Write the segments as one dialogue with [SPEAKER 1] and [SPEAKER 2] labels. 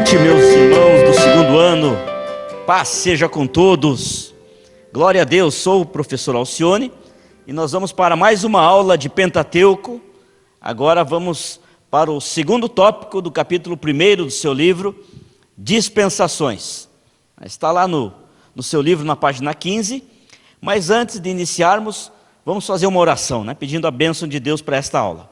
[SPEAKER 1] noite, meus irmãos do segundo ano, paz seja com todos, glória a Deus. Sou o professor Alcione e nós vamos para mais uma aula de Pentateuco. Agora vamos para o segundo tópico do capítulo 1 do seu livro, Dispensações. Está lá no seu livro, na página 15, mas antes de iniciarmos, vamos fazer uma oração, pedindo a bênção de Deus para esta aula.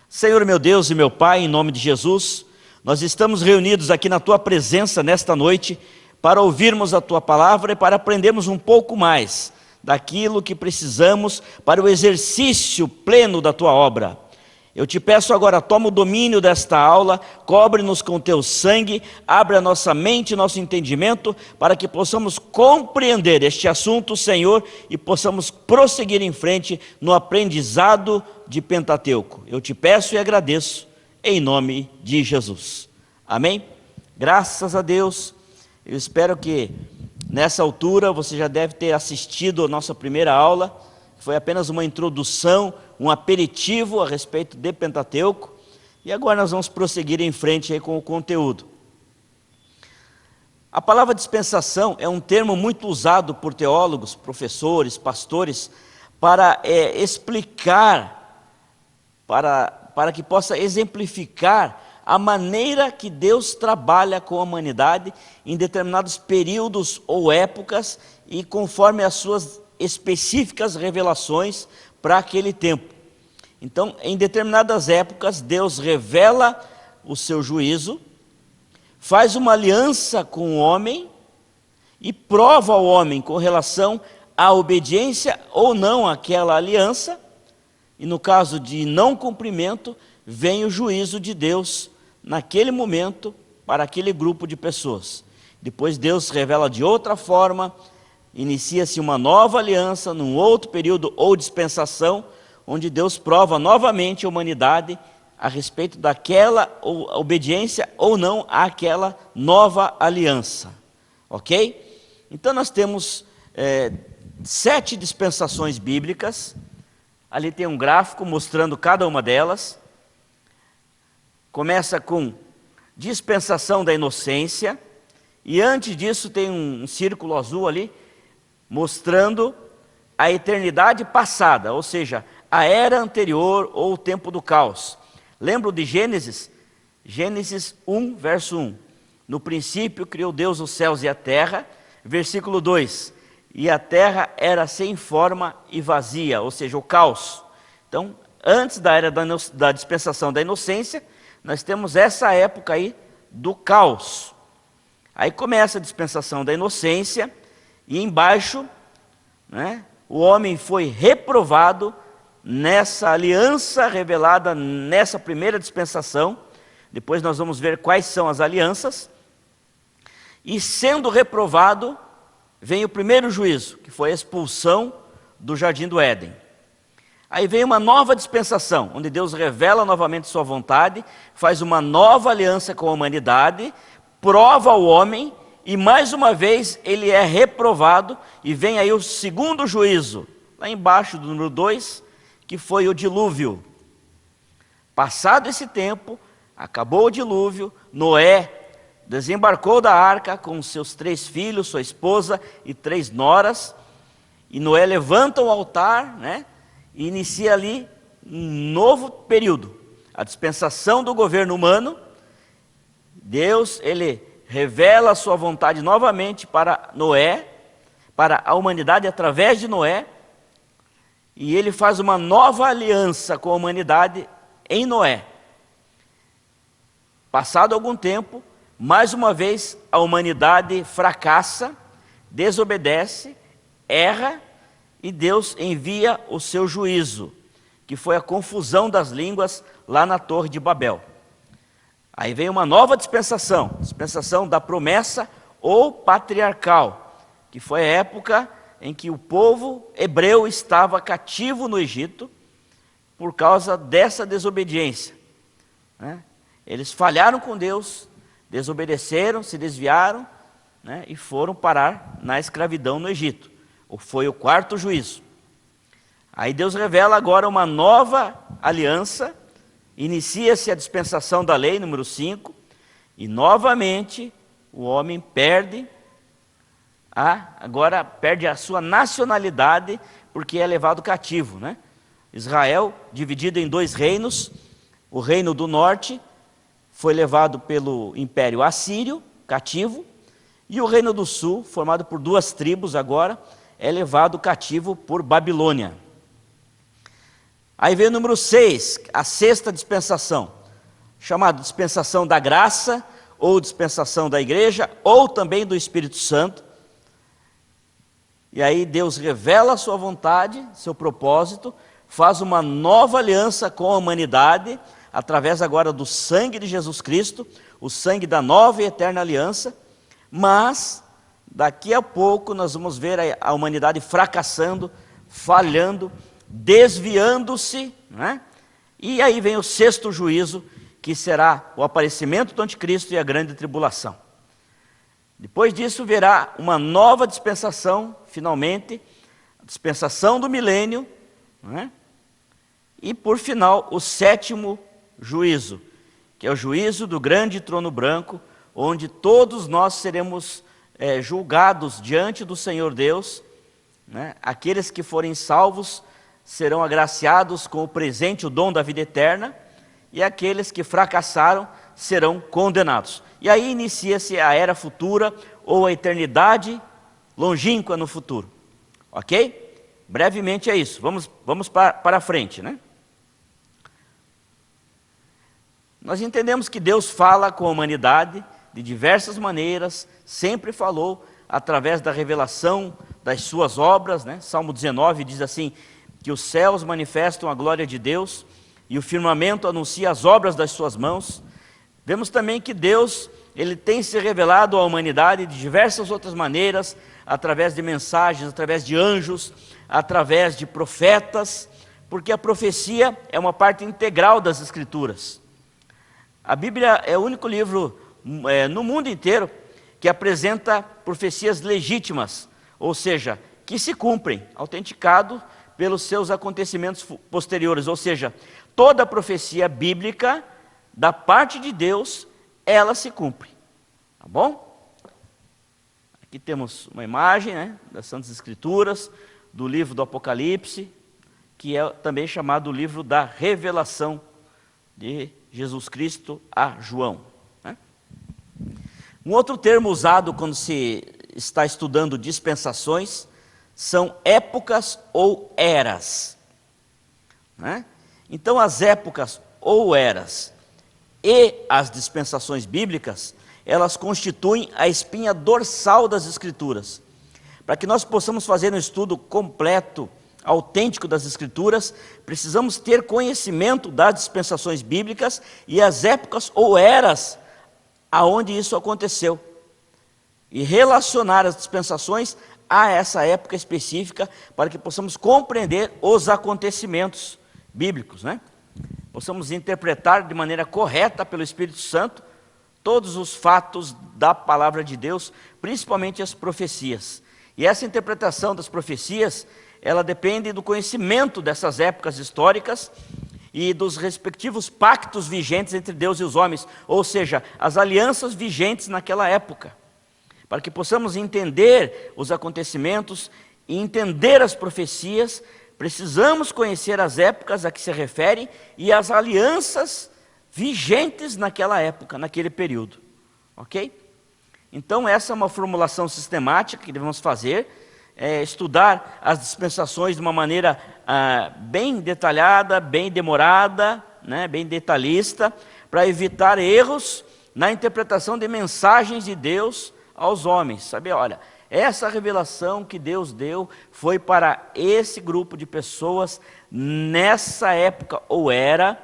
[SPEAKER 1] Senhor meu Deus e meu Pai, em nome de Jesus, nós estamos reunidos aqui na Tua presença nesta noite para ouvirmos a Tua palavra e para aprendermos um pouco mais daquilo que precisamos para o exercício pleno da Tua obra. Eu te peço agora, toma o domínio desta aula, cobre-nos com Teu sangue, abre a nossa mente e nosso entendimento para que possamos compreender este assunto, Senhor, e possamos prosseguir em frente no aprendizado de Pentateuco. Eu te peço e agradeço, em nome de Jesus. Amém? Graças a Deus. Eu espero que nessa altura você já deve ter assistido a nossa primeira aula, que foi apenas uma introdução, um aperitivo a respeito de Pentateuco. E agora nós vamos prosseguir em frente aí com o conteúdo. A palavra dispensação é um termo muito usado por teólogos, professores, pastores, para explicar, para que possa exemplificar a maneira que Deus trabalha com a humanidade em determinados períodos ou épocas e conforme as suas específicas revelações para aquele tempo. Então, em determinadas épocas, Deus revela o seu juízo, faz uma aliança com o homem e prova ao homem com relação à obediência ou não àquela aliança. E no caso de não cumprimento, vem o juízo de Deus naquele momento para aquele grupo de pessoas. Depois Deus revela de outra forma, inicia-se uma nova aliança num outro período ou dispensação, onde Deus prova novamente a humanidade a respeito daquela obediência ou não àquela nova aliança. Ok? Então nós temos 7 dispensações bíblicas. Ali tem um gráfico mostrando cada uma delas. Começa com dispensação da inocência, e antes disso tem um círculo azul ali, mostrando a eternidade passada, ou seja, a era anterior ou o tempo do caos. Lembram de Gênesis? Gênesis 1, verso 1. No princípio criou Deus os céus e a terra. Versículo 2. E a terra era sem forma e vazia, ou seja, o caos. Então, antes da era da dispensação da inocência, nós temos essa época aí do caos. Aí começa a dispensação da inocência, e embaixo, o homem foi reprovado nessa aliança revelada nessa primeira dispensação. Depois nós vamos ver quais são as alianças. E sendo reprovado, vem o primeiro juízo, que foi a expulsão do Jardim do Éden. Aí vem uma nova dispensação, onde Deus revela novamente sua vontade, faz uma nova aliança com a humanidade, prova o homem, e mais uma vez ele é reprovado, e vem aí o segundo juízo, lá embaixo do número 2, que foi o dilúvio. Passado esse tempo, acabou o dilúvio, Noé desembarcou da arca com seus 3 filhos, sua esposa e 3 noras, e Noé levanta o altar, e inicia ali um novo período, a dispensação do governo humano. Deus, ele revela a sua vontade novamente para Noé, para a humanidade através de Noé, e ele faz uma nova aliança com a humanidade em Noé. Passado algum tempo, mais uma vez a humanidade fracassa, desobedece, erra, e Deus envia o seu juízo, que foi a confusão das línguas lá na Torre de Babel. Aí vem uma nova dispensação, dispensação da promessa ou patriarcal, que foi a época em que o povo hebreu estava cativo no Egito por causa dessa desobediência. Eles falharam com Deus, desobedeceram, se desviaram, e foram parar na escravidão no Egito. Foi o 4º juízo. Aí Deus revela agora uma nova aliança, inicia-se a dispensação da lei, número 5, E novamente o homem agora perde a sua nacionalidade, porque é levado cativo, né? Israel, dividido em 2 reinos, o reino do norte foi levado pelo Império Assírio, cativo, e o reino do sul, formado por 2 tribos agora, é levado cativo por Babilônia. Aí vem o número 6, a 6ª dispensação, chamada dispensação da graça, ou dispensação da igreja, ou também do Espírito Santo. E aí Deus revela a sua vontade, seu propósito, faz uma nova aliança com a humanidade, através agora do sangue de Jesus Cristo, o sangue da nova e eterna aliança. Mas daqui a pouco nós vamos ver a humanidade fracassando, falhando, desviando-se, né? E aí vem o 6º juízo, que será o aparecimento do anticristo e a grande tribulação. Depois disso virá uma nova dispensação, finalmente, a dispensação do milênio, né? E por final o 7º juízo, que é o juízo do grande trono branco, onde todos nós seremos julgados diante do Senhor Deus, né? Aqueles que forem salvos serão agraciados com o presente, o dom da vida eterna, e aqueles que fracassaram serão condenados. E aí inicia-se a era futura, ou a eternidade longínqua no futuro. Ok? Brevemente é isso. Vamos para frente, né? Nós entendemos que Deus fala com a humanidade de diversas maneiras, sempre falou através da revelação das suas obras, né? Salmo 19 diz assim, que os céus manifestam a glória de Deus, e o firmamento anuncia as obras das suas mãos. Vemos também que Deus, Ele tem se revelado à humanidade de diversas outras maneiras, através de mensagens, através de anjos, através de profetas, porque a profecia é uma parte integral das Escrituras. A Bíblia é o único livro no mundo inteiro que apresenta profecias legítimas, ou seja, que se cumprem, autenticado pelos seus acontecimentos posteriores, ou seja, toda a profecia bíblica da parte de Deus, ela se cumpre, tá bom? Aqui temos uma imagem, né, das Santas Escrituras, do livro do Apocalipse, que é também chamado o livro da revelação de Jesus Cristo a João, né? Um outro termo usado quando se está estudando dispensações são épocas ou eras, né? Então as épocas ou eras e as dispensações bíblicas, elas constituem a espinha dorsal das Escrituras. Para que nós possamos fazer um estudo completo, autêntico das Escrituras, precisamos ter conhecimento das dispensações bíblicas e as épocas ou eras aonde isso aconteceu, e relacionar as dispensações a essa época específica, para que possamos compreender os acontecimentos bíblicos, né? Possamos interpretar de maneira correta pelo Espírito Santo todos os fatos da palavra de Deus, principalmente as profecias. E essa interpretação das profecias, ela depende do conhecimento dessas épocas históricas e dos respectivos pactos vigentes entre Deus e os homens, ou seja, as alianças vigentes naquela época. Para que possamos entender os acontecimentos e entender as profecias, precisamos conhecer as épocas a que se refere e as alianças vigentes naquela época, naquele período. Ok? Então essa é uma formulação sistemática que devemos fazer, estudar as dispensações de uma maneira bem detalhada, bem demorada, né, bem detalhista, para evitar erros na interpretação de mensagens de Deus aos homens. Sabe, olha, essa revelação que Deus deu foi para esse grupo de pessoas nessa época ou era,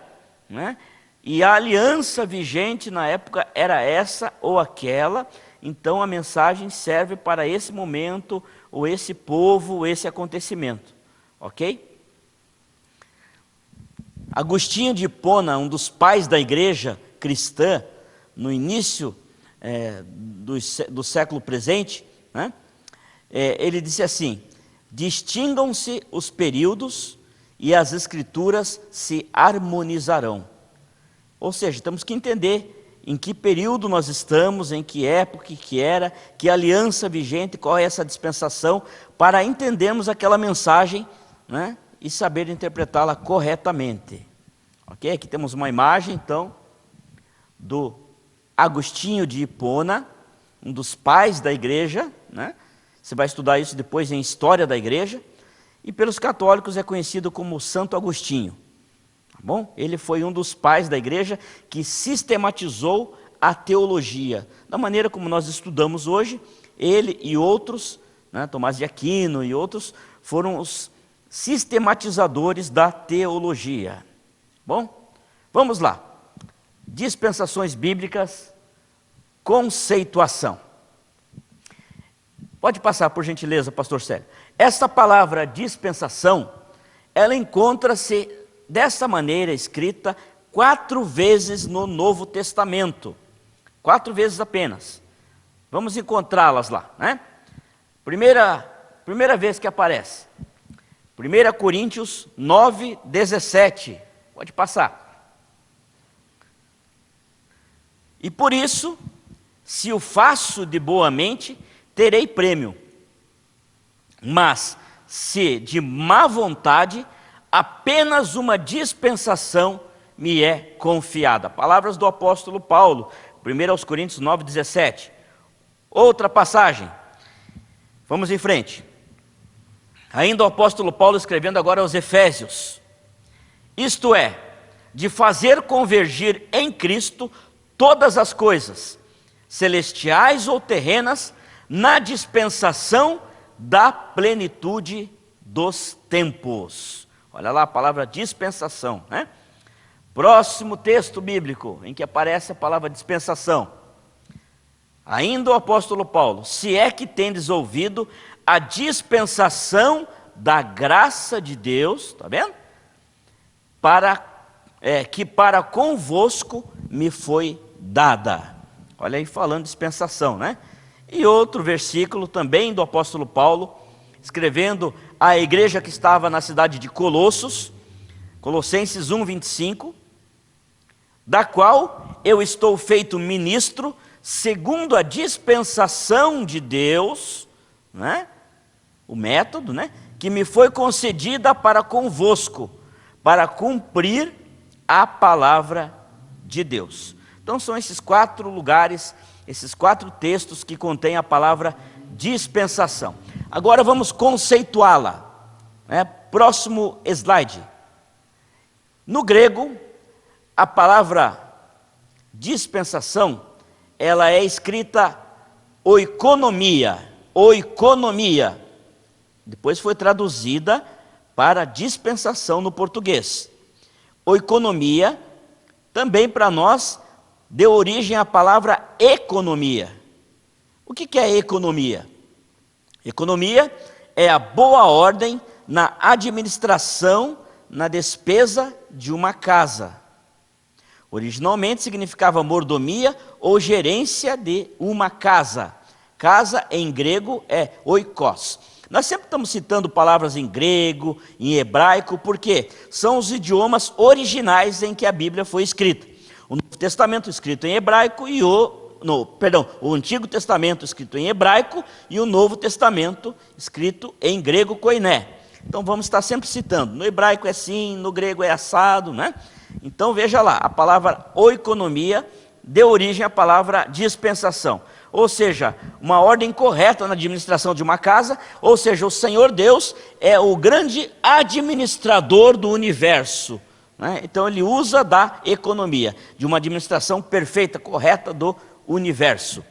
[SPEAKER 1] né? E a aliança vigente na época era essa ou aquela, então a mensagem serve para esse momento, ou esse povo, ou esse acontecimento, ok? Agostinho de Hipona, um dos pais da igreja cristã, no início do século presente, né? Ele disse assim: distingam-se os períodos e as escrituras se harmonizarão. Ou seja, temos que entender em que período nós estamos, em que época que era, que aliança vigente, qual é essa dispensação, para entendermos aquela mensagem, né, e saber interpretá-la corretamente. Ok? Aqui temos uma imagem, então, do Agostinho de Hipona, um dos pais da igreja, né? Você vai estudar isso depois em História da Igreja, e pelos católicos é conhecido como Santo Agostinho. Tá bom? Ele foi um dos pais da igreja que sistematizou a teologia. Da maneira como nós estudamos hoje, ele e outros, né, Tomás de Aquino e outros, foram os sistematizadores da teologia. Bom, vamos lá. Dispensações bíblicas, conceituação. Pode passar, por gentileza, pastor Célio. Essa palavra dispensação, ela encontra-se dessa maneira escrita 4 vezes no Novo Testamento. 4 vezes apenas. Vamos encontrá-las lá, né? Primeira vez que aparece. 1 Coríntios 9, 17. Pode passar. E por isso, se o faço de boa mente, terei prêmio. Mas, se de má vontade, apenas uma dispensação me é confiada. Palavras do apóstolo Paulo, 1 Coríntios 9, 17. Outra passagem. Vamos em frente. Ainda o apóstolo Paulo escrevendo agora aos Efésios. Isto é, de fazer convergir em Cristo todas as coisas, celestiais ou terrenas, na dispensação da plenitude dos tempos. Olha lá a palavra dispensação, né? Próximo texto bíblico em que aparece a palavra dispensação. Ainda o apóstolo Paulo, se é que tendes ouvido a dispensação da graça de Deus, está vendo? Que para convosco me foi dada. Olha aí falando de dispensação, né? E outro versículo também do apóstolo Paulo, escrevendo à igreja que estava na cidade de Colossos, Colossenses 1, 25, da qual eu estou feito ministro, segundo a dispensação de Deus, né? O método, né? Que me foi concedida para convosco, para cumprir a palavra de Deus. Então são esses 4 lugares, esses 4 textos que contêm a palavra dispensação. Agora vamos conceituá-la, né? Próximo slide. No grego, a palavra dispensação, ela é escrita oikonomia. Depois foi traduzida para dispensação no português. Oikonomia, também para nós, deu origem à palavra economia. O que é economia? Economia é a boa ordem na administração, na despesa de uma casa. Originalmente significava mordomia ou gerência de uma casa. Casa em grego é oikos. Nós sempre estamos citando palavras em grego, em hebraico, porque são os idiomas originais em que a Bíblia foi escrita. O Novo Testamento escrito em hebraico e o Antigo Testamento escrito em hebraico e o Novo Testamento escrito em grego koiné. Então vamos estar sempre citando. No hebraico é assim, no grego é assado, né? Então veja lá, a palavra oikonomia deu origem à palavra dispensação. Ou seja, uma ordem correta na administração de uma casa, ou seja, o Senhor Deus é o grande administrador do universo, né? Então ele usa da economia, de uma administração perfeita, correta do universo.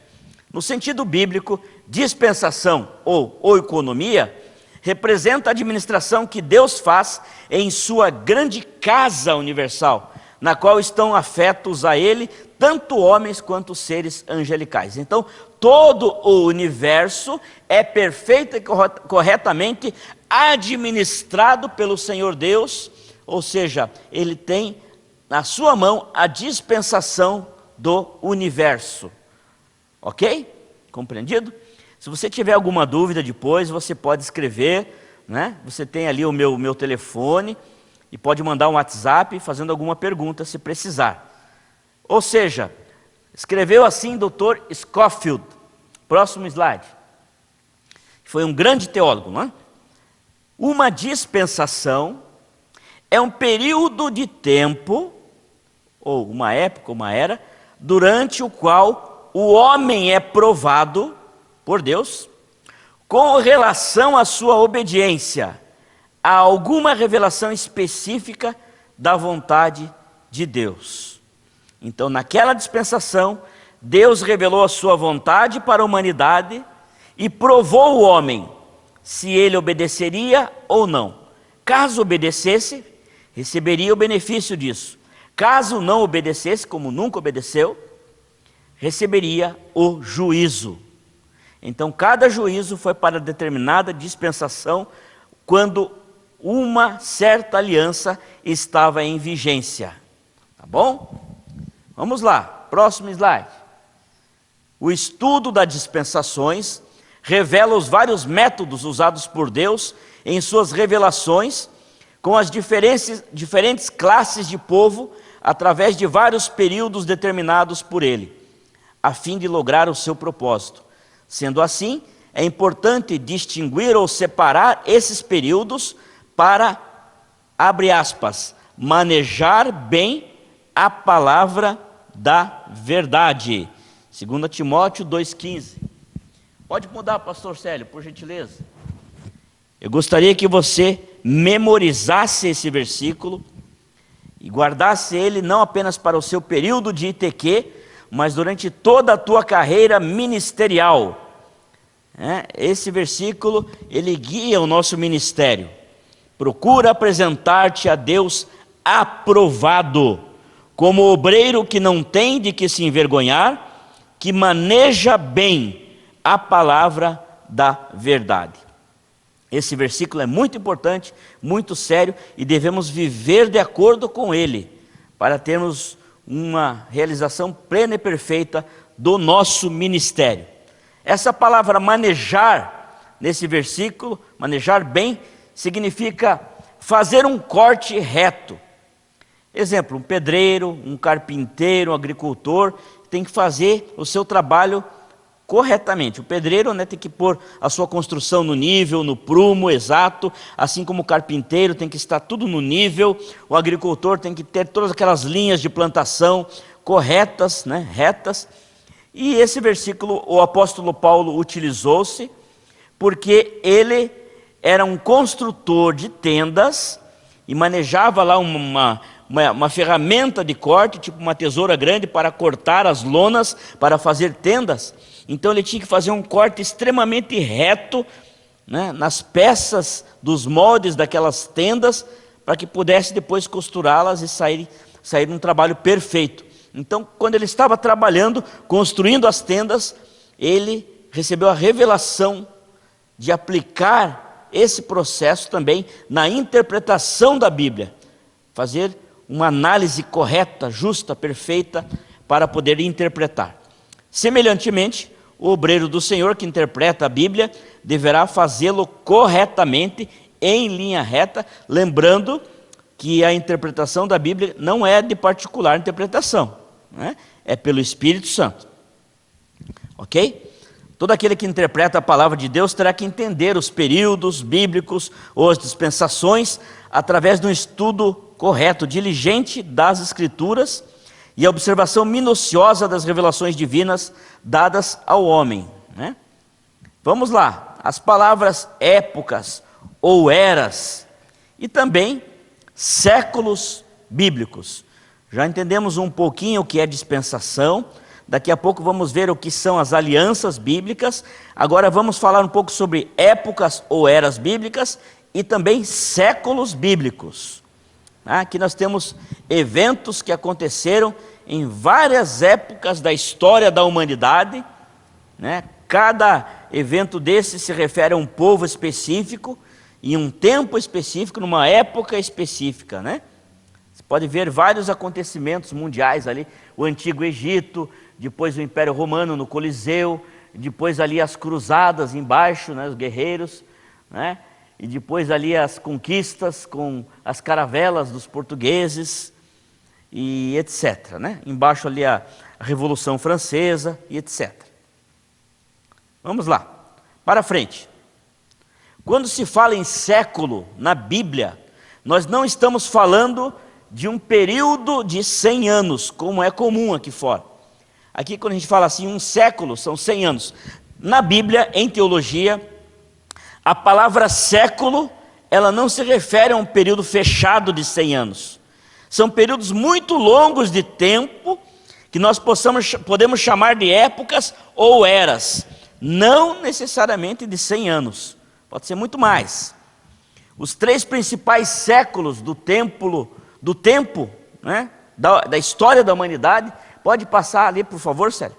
[SPEAKER 1] No sentido bíblico, dispensação ou oikonomia representa a administração que Deus faz em sua grande casa universal, na qual estão afetos a Ele, tanto homens quanto seres angelicais. Então, todo o universo é perfeito e corretamente administrado pelo Senhor Deus, ou seja, Ele tem na sua mão a dispensação do universo. Ok? Compreendido? Se você tiver alguma dúvida depois, você pode escrever, né? Você tem ali o meu telefone e pode mandar um WhatsApp fazendo alguma pergunta se precisar. Ou seja, Escreveu assim Dr. Scofield. Próximo slide. Foi um grande teólogo, não é? Uma dispensação é um período de tempo, ou uma época, uma era, durante o qual o homem é provado por Deus com relação à sua obediência a alguma revelação específica da vontade de Deus. Então, naquela dispensação, Deus revelou a sua vontade para a humanidade e provou o homem se ele obedeceria ou não. Caso obedecesse, receberia o benefício disso. Caso não obedecesse, como nunca obedeceu, receberia o juízo. Então, cada juízo foi para determinada dispensação, quando uma certa aliança estava em vigência. Tá bom? Vamos lá, próximo slide. O estudo das dispensações revela os vários métodos usados por Deus em suas revelações, com as diferentes classes de povo, através de vários períodos determinados por Ele, a fim de lograr o seu propósito. Sendo assim, é importante distinguir ou separar esses períodos para, abre aspas, manejar bem a palavra da verdade. 2 Timóteo 2,15. Pode mudar, pastor Célio, por gentileza. Eu gostaria que você memorizasse esse versículo e guardasse ele não apenas para o seu período de ITQ, mas durante toda a tua carreira ministerial. Esse versículo, ele guia o nosso ministério. Procura apresentar-te a Deus aprovado, como obreiro que não tem de que se envergonhar, que maneja bem a palavra da verdade. Esse versículo é muito importante, muito sério, e devemos viver de acordo com ele, para termos uma realização plena e perfeita do nosso ministério. Essa palavra manejar, nesse versículo, manejar bem, significa fazer um corte reto. Exemplo, um pedreiro, um carpinteiro, um agricultor, tem que fazer o seu trabalho corretamente. O pedreiro, tem que pôr a sua construção no nível, no prumo exato, assim como o carpinteiro tem que estar tudo no nível, o agricultor tem que ter todas aquelas linhas de plantação corretas, retas. E esse versículo o apóstolo Paulo utilizou-se porque ele era um construtor de tendas e manejava lá uma ferramenta de corte, tipo uma tesoura grande para cortar as lonas, para fazer tendas. Então ele tinha que fazer um corte extremamente reto, nas peças dos moldes daquelas tendas, para que pudesse depois costurá-las e sair um trabalho perfeito. Então, quando ele estava trabalhando, construindo as tendas, ele recebeu a revelação de aplicar esse processo também na interpretação da Bíblia, fazer uma análise correta, justa, perfeita, para poder interpretar. Semelhantemente, o obreiro do Senhor que interpreta a Bíblia deverá fazê-lo corretamente, em linha reta, lembrando que a interpretação da Bíblia não é de particular interpretação, é pelo Espírito Santo. Ok? Todo aquele que interpreta a palavra de Deus terá que entender os períodos bíblicos ou as dispensações através de um estudo correto, diligente das Escrituras e a observação minuciosa das revelações divinas dadas ao homem. Vamos lá, as palavras épocas ou eras e também séculos bíblicos. Já entendemos um pouquinho o que é dispensação, daqui a pouco vamos ver o que são as alianças bíblicas. Agora vamos falar um pouco sobre épocas ou eras bíblicas e também séculos bíblicos. Aqui nós temos eventos que aconteceram em várias épocas da história da humanidade. Cada evento desse se refere a um povo específico, em um tempo específico, numa época específica. Você pode ver vários acontecimentos mundiais ali, o Antigo Egito, depois o Império Romano no Coliseu, depois ali as cruzadas embaixo, os guerreiros, e depois ali as conquistas com as caravelas dos portugueses, e etc., né? Embaixo ali a Revolução Francesa e etc. Vamos lá, para frente. Quando se fala em século na Bíblia, nós não estamos falando de um período de 100 anos, como é comum aqui fora. Aqui quando a gente fala assim, um século, são 100 anos. Na Bíblia, em teologia, a palavra século, ela não se refere a um período fechado de 100 anos. São períodos muito longos de tempo, que nós podemos chamar de épocas ou eras, não necessariamente de 100 anos, pode ser muito mais. Os 3 principais séculos do tempo, né, da história da humanidade, pode passar ali, por favor, Célio.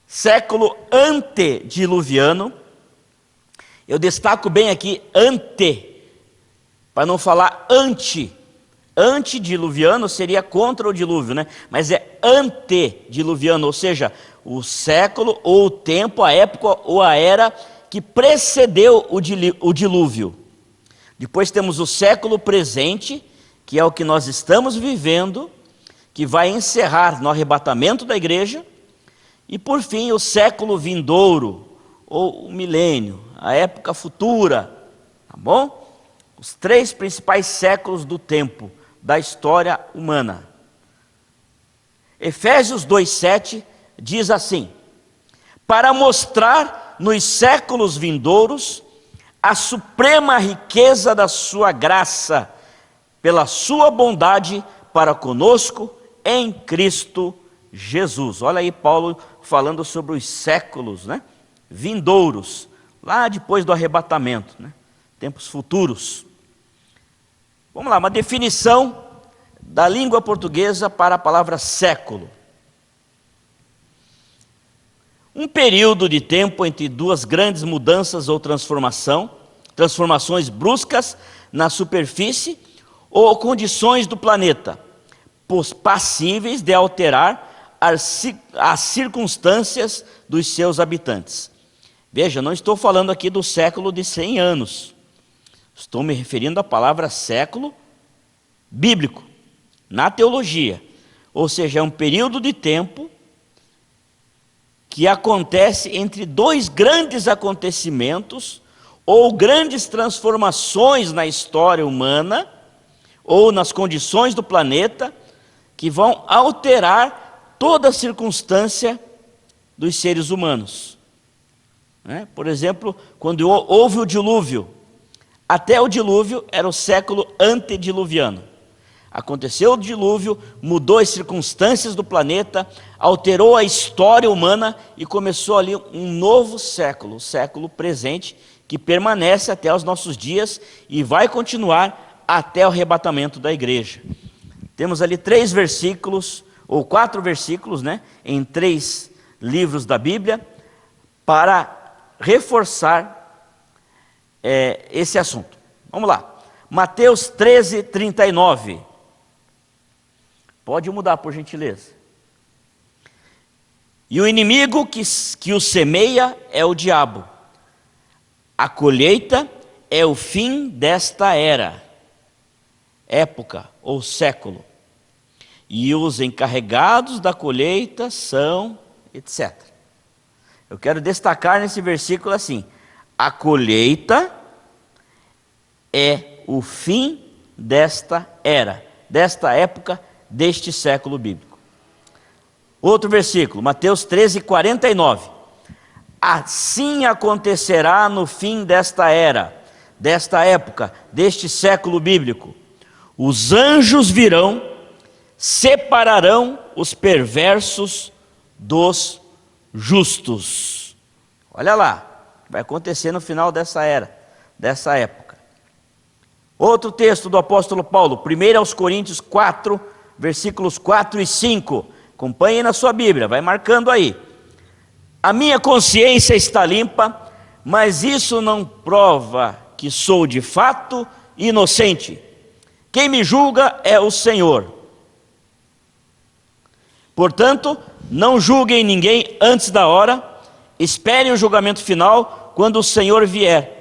[SPEAKER 1] Século antediluviano, eu destaco bem aqui ante, para não falar anti. Antediluviano seria contra o dilúvio, né? Mas é antediluviano, ou seja, o século ou o tempo, a época ou a era que precedeu o dilúvio. Depois temos o século presente, que é o que nós estamos vivendo, que vai encerrar no arrebatamento da igreja. E por fim, o século vindouro, ou o milênio, a época futura, tá bom? Os 3 principais séculos do tempo, da história humana. Efésios 2,7 diz assim: para mostrar nos séculos vindouros a suprema riqueza da sua graça, pela sua bondade para conosco em Cristo Jesus. Olha aí Paulo falando sobre os séculos, né, vindouros, lá depois do arrebatamento, né, tempos futuros. Vamos lá, uma definição da língua portuguesa para a palavra século. Um período de tempo entre 2 grandes mudanças ou transformações bruscas na superfície ou condições do planeta, passíveis de alterar as circunstâncias dos seus habitantes. Veja, não estou falando aqui do século de 100 anos. Estou me referindo à palavra século bíblico, na teologia. Ou seja, é um período de tempo que acontece entre 2 grandes acontecimentos ou grandes transformações na história humana ou nas condições do planeta que vão alterar toda a circunstância dos seres humanos. Por exemplo, quando houve o dilúvio, até o dilúvio era o século antediluviano. Aconteceu o dilúvio, mudou as circunstâncias do planeta, alterou a história humana e começou ali um novo século, o século presente, que permanece até os nossos dias e vai continuar até o arrebatamento da igreja. Temos ali 3 versículos, ou 4 versículos, né, em 3 livros da Bíblia, para reforçar esse assunto. Vamos lá. Mateus 13, 39. Pode mudar, por gentileza. E o inimigo que o semeia é o diabo. A colheita é o fim desta época ou século. E os encarregados da colheita são, etc. Eu quero destacar nesse versículo assim: a colheita é o fim desta época, deste século bíblico. Outro versículo, Mateus 13, 49. Assim acontecerá no fim desta época, deste século bíblico. Os anjos virão, separarão os perversos dos justos. Olha lá, vai acontecer no final dessa época. Outro texto do apóstolo Paulo, 1 aos Coríntios 4, versículos 4 e 5. Acompanhe na sua Bíblia, vai marcando aí. A minha consciência está limpa, mas isso não prova que sou de fato inocente. Quem me julga é o Senhor. Portanto, não julguem ninguém antes da hora, esperem o julgamento final quando o Senhor vier.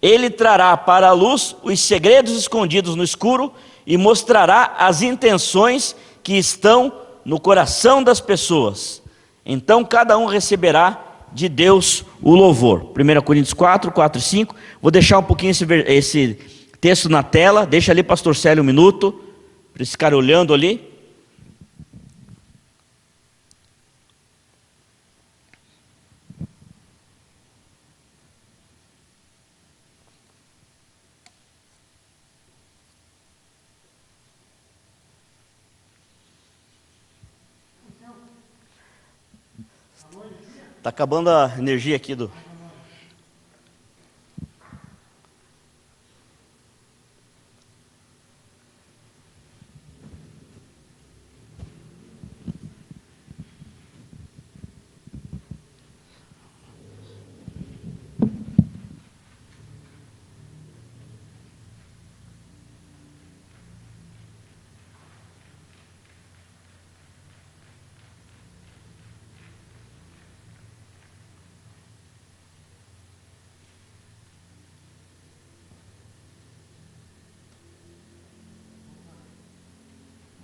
[SPEAKER 1] Ele trará para a luz os segredos escondidos no escuro e mostrará as intenções que estão no coração das pessoas. Então cada um receberá de Deus o louvor. 1 Coríntios 4, 4 e 5. Vou deixar um pouquinho esse texto na tela. Deixa ali, pastor Célio, um minuto, para esse cara olhando ali. Está acabando a energia aqui do...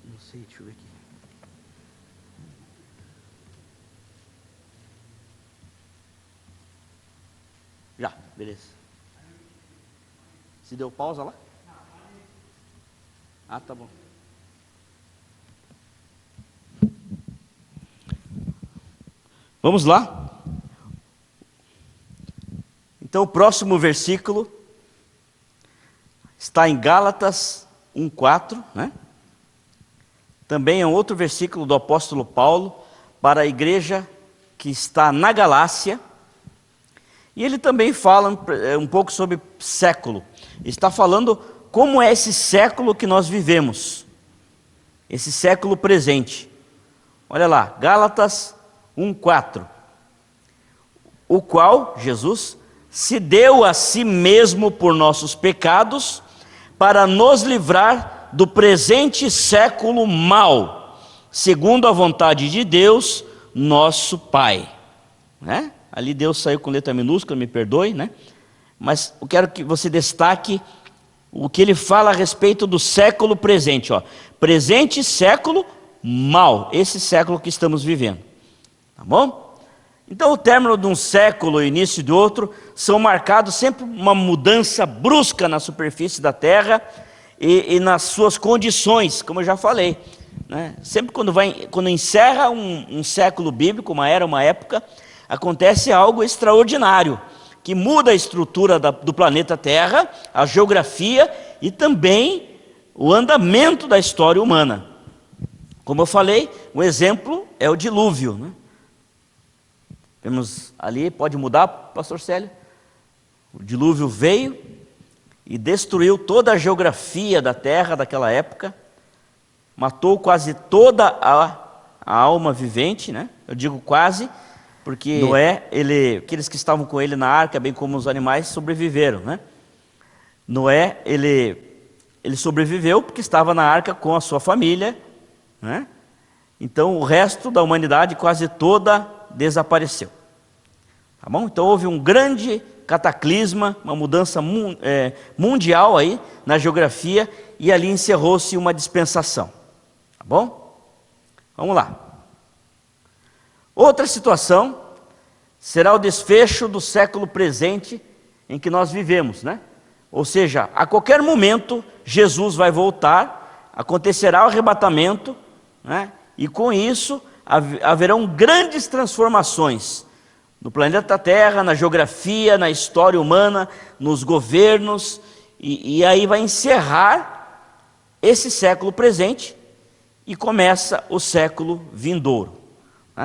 [SPEAKER 1] Não sei, deixa eu ver aqui. Já, beleza. Se deu pausa lá? Ah, tá bom. Vamos lá? Então o próximo versículo está em Gálatas 1:4, né? Também é um outro versículo do apóstolo Paulo para a igreja que está na Galácia. E ele também fala um pouco sobre século. Está falando como é esse século que nós vivemos. Esse século presente. Olha lá, Gálatas 1:4. O qual, Jesus, se deu a si mesmo por nossos pecados, para nos livrar do presente século mau, segundo a vontade de Deus, nosso Pai. Né? Ali Deus saiu com letra minúscula, me perdoe, né? Mas eu quero que você destaque o que ele fala a respeito do século presente. Ó. Presente século mau, esse século que estamos vivendo. Tá bom? Então o término de um século e o início de outro são marcados sempre uma mudança brusca na superfície da terra e nas suas condições, como eu já falei. Né? Sempre quando encerra um século bíblico, uma era, uma época, acontece algo extraordinário, que muda a estrutura do planeta Terra, a geografia e também o andamento da história humana. Como eu falei, o exemplo é o dilúvio. Né? Vemos ali, pode mudar, pastor Célio? O dilúvio veio e destruiu toda a geografia da terra daquela época, matou quase toda a alma vivente, né? Eu digo quase, porque Noé, aqueles que estavam com ele na arca, bem como os animais, sobreviveram, né? Noé, ele sobreviveu porque estava na arca com a sua família, né? Então o resto da humanidade quase toda desapareceu. Tá bom? Então houve um grande cataclisma, uma mudança mundial aí na geografia, e ali encerrou-se uma dispensação. Tá bom? Vamos lá. Outra situação será o desfecho do século presente em que nós vivemos, né? Ou seja, a qualquer momento Jesus vai voltar, acontecerá o arrebatamento, né? E com isso haverão grandes transformações no planeta Terra, na geografia, na história humana, nos governos, e aí vai encerrar esse século presente e começa o século vindouro.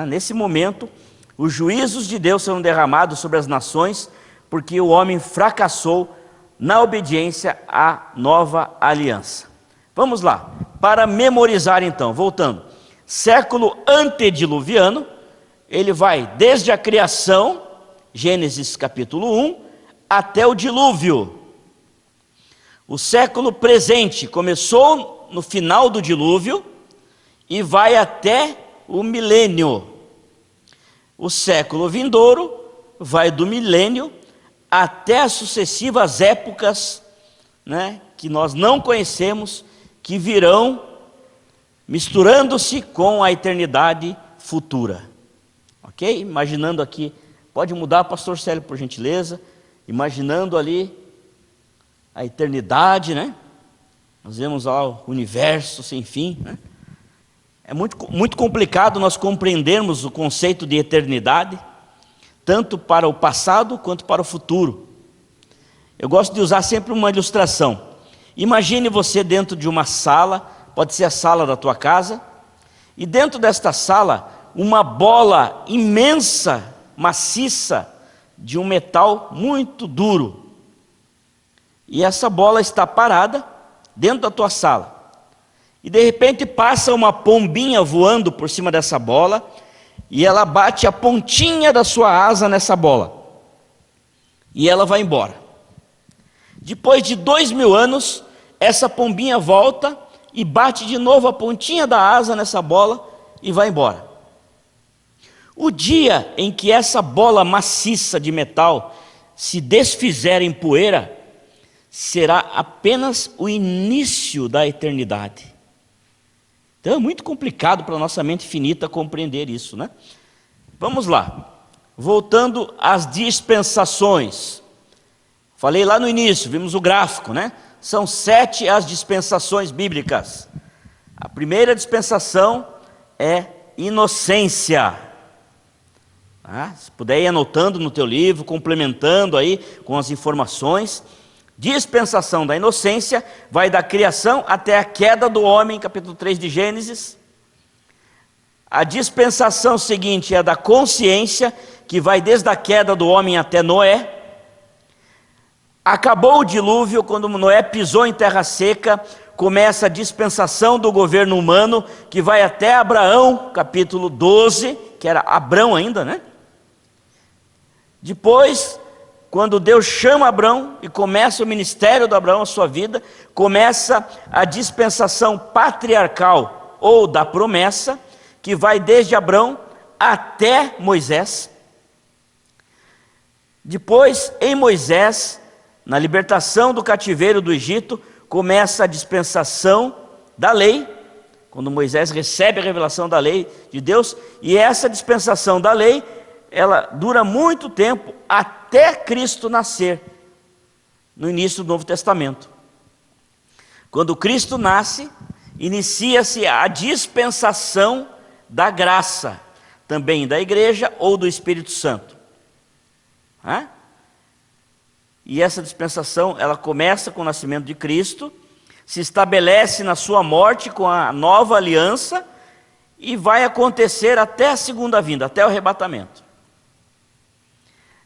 [SPEAKER 1] Nesse momento, os juízos de Deus serão derramados sobre as nações, porque o homem fracassou na obediência à nova aliança. Vamos lá, para memorizar então, voltando. Século antediluviano, ele vai desde a criação, Gênesis capítulo 1, até o dilúvio. O século presente começou no final do dilúvio e vai até o milênio. O século vindouro vai do milênio até as sucessivas épocas, né, que nós não conhecemos, que virão misturando-se com a eternidade futura. Ok? Imaginando aqui, pode mudar, pastor Célio, por gentileza, imaginando ali a eternidade, né? Nós vemos lá o universo sem fim, né? É muito complicado nós compreendermos o conceito de eternidade, tanto para o passado quanto para o futuro. Eu gosto de usar sempre uma ilustração. Imagine você dentro de uma sala, pode ser a sala da tua casa, e dentro desta sala, uma bola imensa, maciça, de um metal muito duro. E essa bola está parada dentro da tua sala. E de repente passa uma pombinha voando por cima dessa bola, e ela bate a pontinha da sua asa nessa bola. E ela vai embora. Depois de 2000 anos, essa pombinha volta e bate de novo a pontinha da asa nessa bola e vai embora. O dia em que essa bola maciça de metal se desfizer em poeira, será apenas o início da eternidade. Então é muito complicado para a nossa mente finita compreender isso, né? Vamos lá. Voltando às dispensações. Falei lá no início, vimos o gráfico, né? São 7 as dispensações bíblicas. A primeira dispensação é inocência. Se puder ir anotando no teu livro, complementando aí com as informações. Dispensação da inocência vai da criação até a queda do homem, capítulo 3 de Gênesis. A dispensação seguinte é a da consciência, que vai desde a queda do homem até Noé. Acabou o dilúvio, quando Noé pisou em terra seca, começa a dispensação do governo humano, que vai até Abraão, capítulo 12, que era Abrão ainda, né? Depois, quando Deus chama Abrão e começa o ministério de Abraão, a sua vida, começa a dispensação patriarcal, ou da promessa, que vai desde Abrão até Moisés. Depois, em Moisés, na libertação do cativeiro do Egito, começa a dispensação da lei, quando Moisés recebe a revelação da lei de Deus, e essa dispensação da lei, ela dura muito tempo até Cristo nascer, no início do Novo Testamento. Quando Cristo nasce, inicia-se a dispensação da graça, também da igreja ou do Espírito Santo. E essa dispensação, ela começa com o nascimento de Cristo, se estabelece na sua morte com a nova aliança e vai acontecer até a segunda vinda, até o arrebatamento.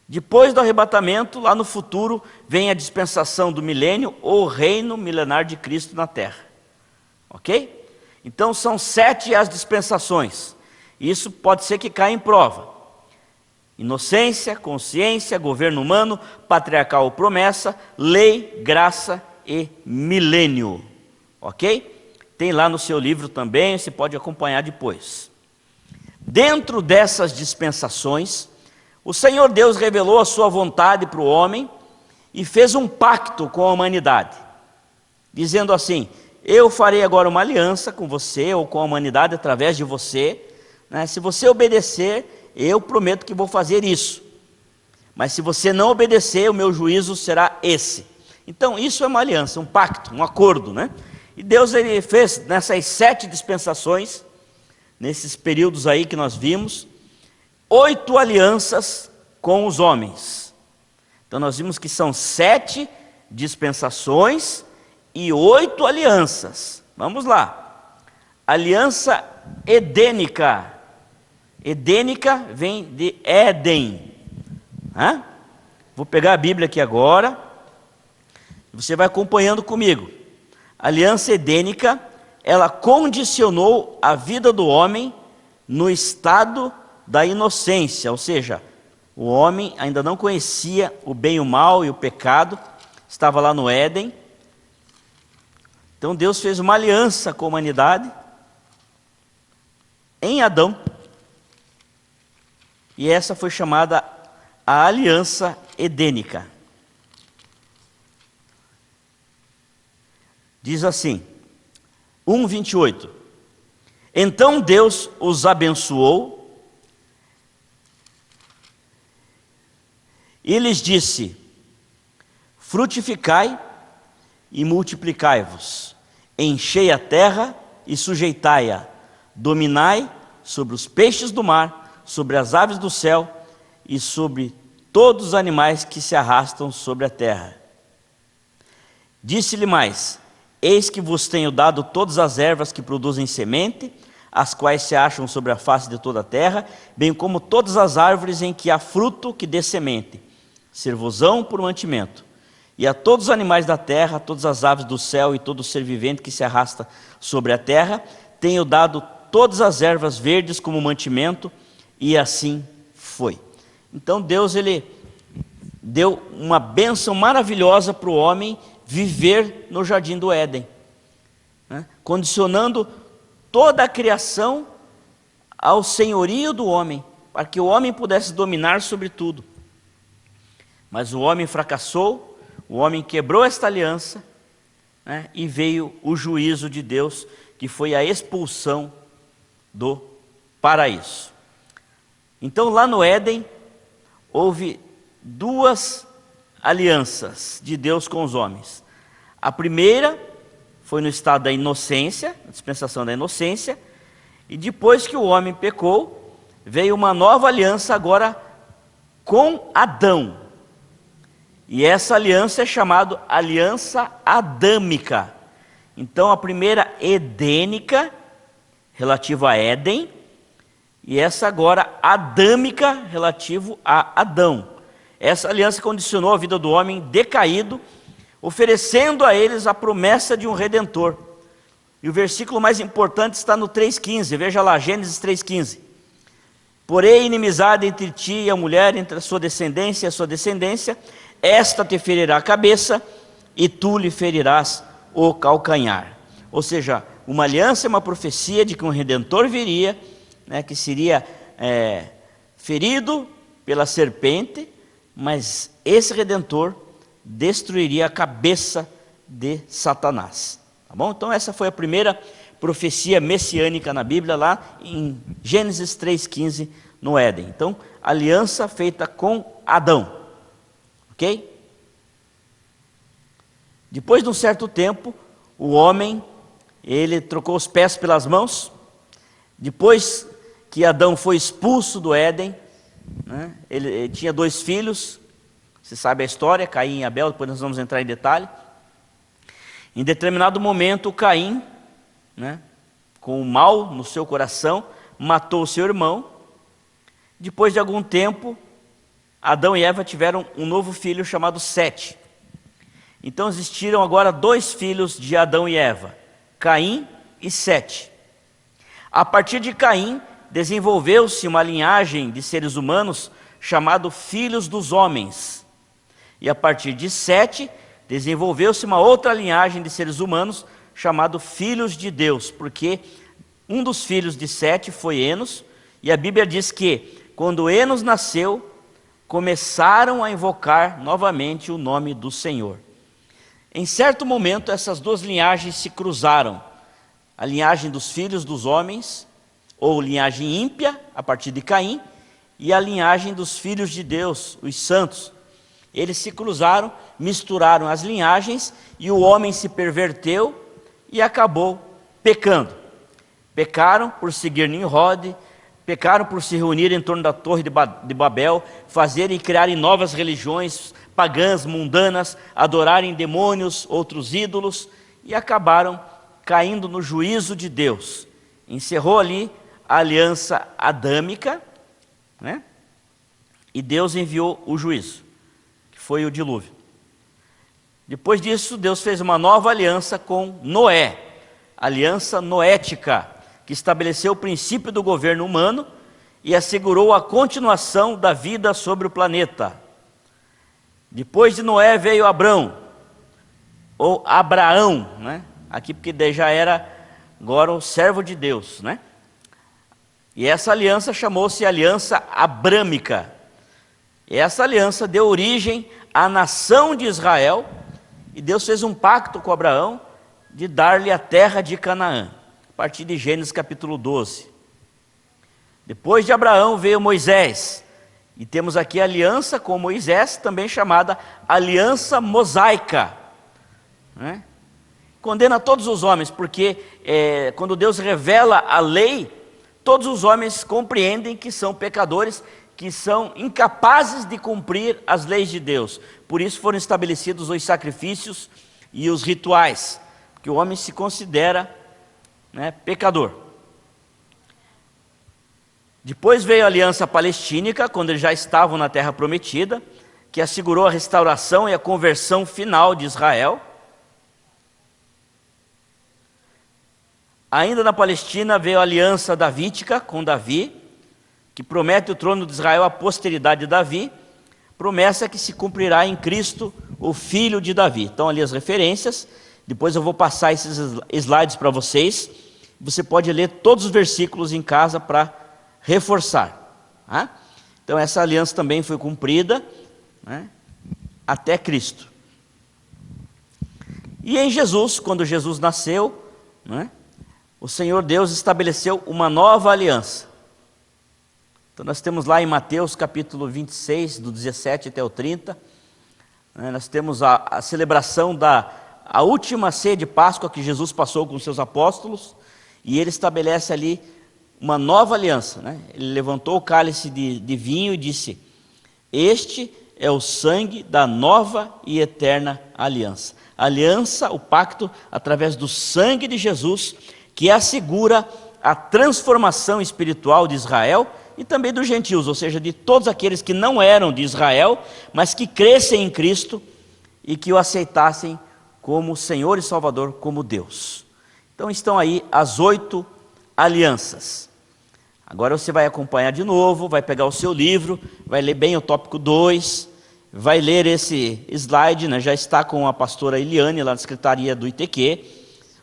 [SPEAKER 1] Depois do arrebatamento, lá no futuro, vem a dispensação do milênio ou reino milenar de Cristo na terra. Ok? Então são 7 as dispensações. Isso pode ser que caia em prova. Inocência, consciência, governo humano, patriarcal ou promessa, lei, graça e milênio. Ok? Tem lá no seu livro também, você pode acompanhar depois. Dentro dessas dispensações, o Senhor Deus revelou a sua vontade para o homem e fez um pacto com a humanidade, dizendo assim: eu farei agora uma aliança com você ou com a humanidade através de você, né? Se você obedecer, eu prometo que vou fazer isso, mas se você não obedecer, o meu juízo será esse. Então isso é uma aliança, um pacto, um acordo, né? E Deus, ele fez nessas 7 dispensações, nesses períodos aí que nós vimos, 8 alianças com os homens. Então nós vimos que são 7 dispensações e 8 alianças. Vamos lá. Aliança edênica. Edênica vem de Éden. Vou pegar a Bíblia aqui agora. Você vai acompanhando comigo. A aliança edênica, ela condicionou a vida do homem no estado da inocência, ou seja, o homem ainda não conhecia o bem e o mal e o pecado, estava lá no Éden. Então Deus fez uma aliança com a humanidade em Adão, e essa foi chamada a aliança edênica. Diz assim: 1:28. Então Deus os abençoou e lhes disse: frutificai e multiplicai-vos, enchei a terra e sujeitai-a, dominai sobre os peixes do mar, sobre as aves do céu e sobre todos os animais que se arrastam sobre a terra. Disse-lhe mais: eis que vos tenho dado todas as ervas que produzem semente, as quais se acham sobre a face de toda a terra, bem como todas as árvores em que há fruto que dê semente, ser-vos-ão por mantimento. E a todos os animais da terra, a todas as aves do céu e todo ser vivente que se arrasta sobre a terra, tenho dado todas as ervas verdes como mantimento, e assim foi. Então Deus, ele deu uma bênção maravilhosa para o homem viver no jardim do Éden, né? Condicionando toda a criação ao senhorio do homem, para que o homem pudesse dominar sobre tudo. Mas o homem fracassou, o homem quebrou esta aliança, né? E veio o juízo de Deus, que foi a expulsão do paraíso. Então lá no Éden houve duas alianças de Deus com os homens. A primeira foi no estado da inocência, a dispensação da inocência, e depois que o homem pecou, veio uma nova aliança agora com Adão. E essa aliança é chamada aliança adâmica. Então a primeira edênica, relativa a Éden, e essa agora adâmica, relativo a Adão. Essa aliança condicionou a vida do homem decaído, oferecendo a eles a promessa de um Redentor. E o versículo mais importante está no 3,15, veja lá, Gênesis 3,15. Porém, inimizade entre ti e a mulher, entre a sua descendência e a sua descendência, esta te ferirá a cabeça, e tu lhe ferirás o calcanhar. Ou seja, uma aliança é uma profecia de que um Redentor viria, né, que seria ferido pela serpente, mas esse Redentor destruiria a cabeça de Satanás. Tá bom? Então essa foi a primeira profecia messiânica na Bíblia, lá em Gênesis 3,15, no Éden. Então, aliança feita com Adão. Ok? Depois de um certo tempo, o homem, ele trocou os pés pelas mãos. Depois que Adão foi expulso do Éden, né, ele tinha 2 filhos, você sabe a história, Caim e Abel, depois nós vamos entrar em detalhe. Em determinado momento, Caim, né, com o mal no seu coração, matou o seu irmão. Depois de algum tempo, Adão e Eva tiveram um novo filho chamado Sete. Então existiram agora 2 filhos de Adão e Eva, Caim e Sete. A partir de Caim, desenvolveu-se uma linhagem de seres humanos chamado filhos dos homens. E a partir de Sete, desenvolveu-se uma outra linhagem de seres humanos chamado filhos de Deus, porque um dos filhos de Sete foi Enos, e a Bíblia diz que quando Enos nasceu, começaram a invocar novamente o nome do Senhor. Em certo momento, essas 2 linhagens se cruzaram. A linhagem dos filhos dos homens, ou linhagem ímpia, a partir de Caim, e a linhagem dos filhos de Deus, os santos. Eles se cruzaram, misturaram as linhagens, e o homem se perverteu e acabou pecando. Pecaram por seguir Nimrod, pecaram por se reunir em torno da torre de Babel, fazerem e criarem novas religiões pagãs, mundanas, adorarem demônios, outros ídolos, e acabaram caindo no juízo de Deus. Encerrou ali a aliança adâmica, né? E Deus enviou o juízo, que foi o dilúvio. Depois disso, Deus fez uma nova aliança com Noé, aliança noética, que estabeleceu o princípio do governo humano e assegurou a continuação da vida sobre o planeta. Depois de Noé veio Abrão, ou Abraão, né? Aqui porque daí já era agora o servo de Deus, né? E essa aliança chamou-se aliança abrâmica. E essa aliança deu origem à nação de Israel, e Deus fez um pacto com Abraão, de dar-lhe a terra de Canaã, a partir de Gênesis capítulo 12. Depois de Abraão veio Moisés, e temos aqui a aliança com Moisés, também chamada aliança mosaica, né? Condena todos os homens, porque quando Deus revela a lei, todos os homens compreendem que são pecadores, que são incapazes de cumprir as leis de Deus. Por isso foram estabelecidos os sacrifícios e os rituais, porque o homem se considera, né, pecador. Depois veio a aliança palestínica, quando eles já estavam na terra prometida, que assegurou a restauração e a conversão final de Israel. Ainda na Palestina veio a aliança davídica com Davi, que promete o trono de Israel à posteridade de Davi, promessa que se cumprirá em Cristo, o filho de Davi. Então ali as referências, depois eu vou passar esses slides para vocês, você pode ler todos os versículos em casa para reforçar. Tá? Então essa aliança também foi cumprida, né, até Cristo. E em Jesus, quando Jesus nasceu, né, o Senhor Deus estabeleceu uma nova aliança. Então nós temos lá em Mateus capítulo 26, do 17 até o 30, né, nós temos a celebração a última ceia de Páscoa que Jesus passou com os seus apóstolos, e ele estabelece ali uma nova aliança, né? Ele levantou o cálice de vinho e disse: este é o sangue da nova e eterna aliança. A aliança, o pacto, através do sangue de Jesus, que assegura a transformação espiritual de Israel e também dos gentios, ou seja, de todos aqueles que não eram de Israel, mas que crescem em Cristo e que o aceitassem como Senhor e Salvador, como Deus. Então estão aí as 8 alianças. Agora você vai acompanhar de novo, vai pegar o seu livro, vai ler bem o tópico 2, vai ler esse slide, né? Já está com a pastora Eliane lá na secretaria do ITQ.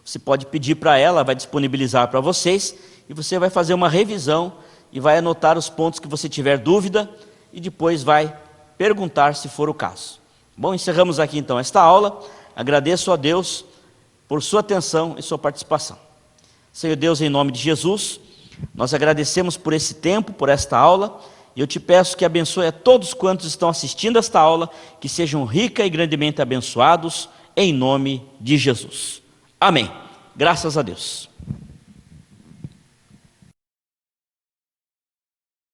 [SPEAKER 1] Você pode pedir para ela, vai disponibilizar para vocês, e você vai fazer uma revisão e vai anotar os pontos que você tiver dúvida e depois vai perguntar se for o caso. Bom, encerramos aqui então esta aula. Agradeço a Deus por sua atenção e sua participação. Senhor Deus, em nome de Jesus, nós agradecemos por esse tempo, por esta aula, e eu te peço que abençoe a todos quantos estão assistindo esta aula, que sejam rica e grandemente abençoados, em nome de Jesus. Amém. Graças a Deus.